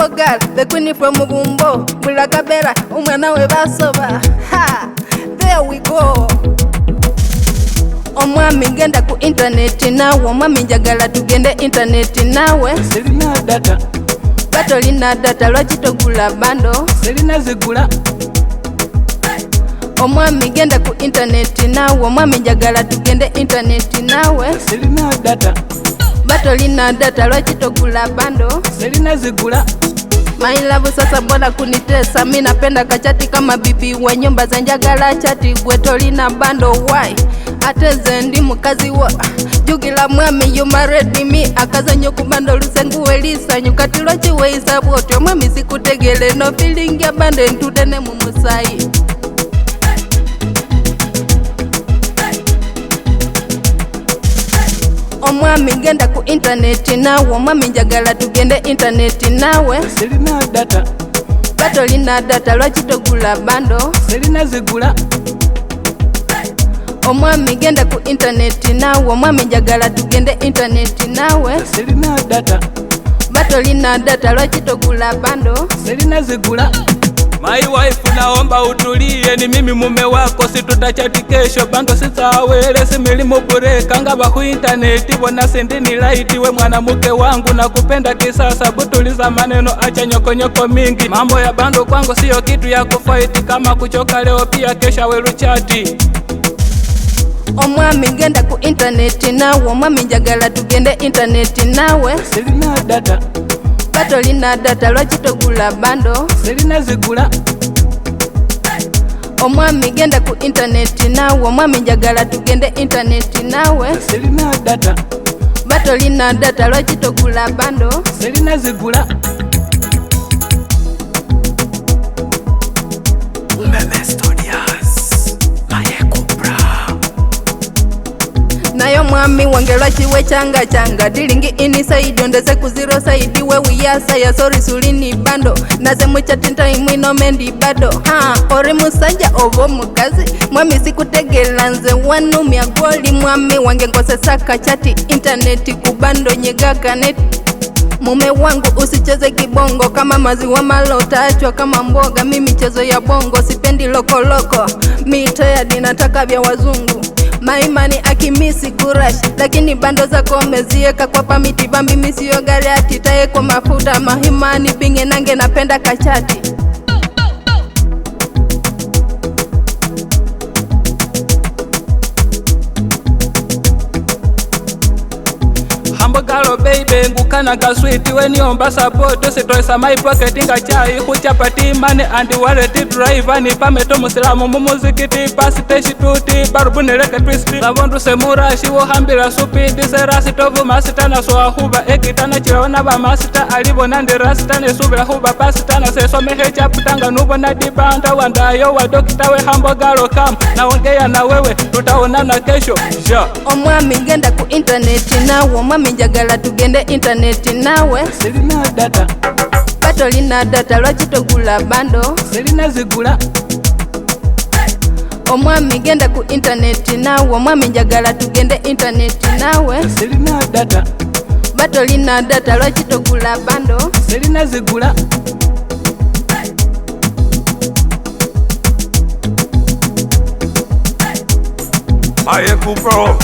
Bumbo girl, the queen from Bumbo. Bulagabera, umwana we basoba. Ha, there we go. Omwami genda ku internet nawe, omwami njagala tugende internet nawe. Selina data. Batolina data lwaki togula bando? Selina zigula. Omwami genda ku internet nawe, omwami njagala tugende internet nawe. Selina data. Batolina data lwaki togula bando? Selina zigula. My love sasa bwana kunitesa, mimi napenda kachati kama bibi wa nyumba za njagala chati, gwe tolina bando why? Ateze ndi mukazi wa jugila mwami you married me, akaza nyo kubando lusengu welisa nyukati lwaki weisa bwotyo mwami sikutegele no feeling ya bande ntudene mu musayi. Omwami genda ku internet nawe, omwami njagala tugende internet nawe. Selina data. Batolina data lwaki togula bando? Selina zigula. Omwami genda ku internet nawe, omwami njagala tugende internet nawe. Selina data. Batolina data lwaki togula bando? Selina zigula. My wife naomba utulie, ni mimi mume wako, situtachati kesho, bando sitawele, similimu bureka, ngaba ku interneti, bona sendi ni laiti, we mwanamuke wangu, na kupenda kisasa, butuliza maneno, acha nyoko mingi, mambo ya bando kwangu siyo kitu ya kufight, kama kuchoka leo pia kesha welu chati. Omwami genda ku internet nawe, omwami njagala tugende internet nawe. Selina data. Batolina data lwaki togula bando? Selina zigula. Omwami genda ku internet nawe, omwami njagala tugende internet nawe. Selina data. Batolina data lwaki togula bando? Selina zigula. Nayo mwami wange lwaki we changa dilingi inside ondeze ku zero side we wiyasa ya sorry sulini bando naze muchatinta imwino mendi bado ori musajja obo mukazi mwami sikutegela nze wanumya goli mwami wange ngosesa kachati internet ku bando nyegaka net. Mume wangu usicheze kibongo kama maziwa malo taachwa kama mboga, mimi michezo ya bongo sipendi loko mitayadi nataka vya wazungu. Maimani akimisi kurash, lakini bando zako umezieka kwa pamiti bambi misi yo gari atitaye kwa mafuta mahimani pinge nange napenda kachati. Galo baby ngukana ka sweet when you omba support sitoesa my pocket nga chai kuchapa timane and wallet driver ni pameto musilamu mu muzikiti pasiteshi tuti barubuneleke twist labondu semurashi wo hambira supidi serasi tovu masitana so ahuba ekitana chiraona ba masita alibona ndirasitane subira huba pasitana sesomehe chaputanga nubona dibanda wandayo wa dokita we hambo galo kam naongea na wewe tutaonana kesho ja. Omwami genda ku internet nawe, omwami njagala tugende internet nawe. Selina data. Batolina data lwaki togula bando? Selina zigula. Omwami genda ku internet nawe, omwami njagala tugende internet nawe. Selina data. Batolina data lwaki togula bando? Selina zigula. Maye Kupro.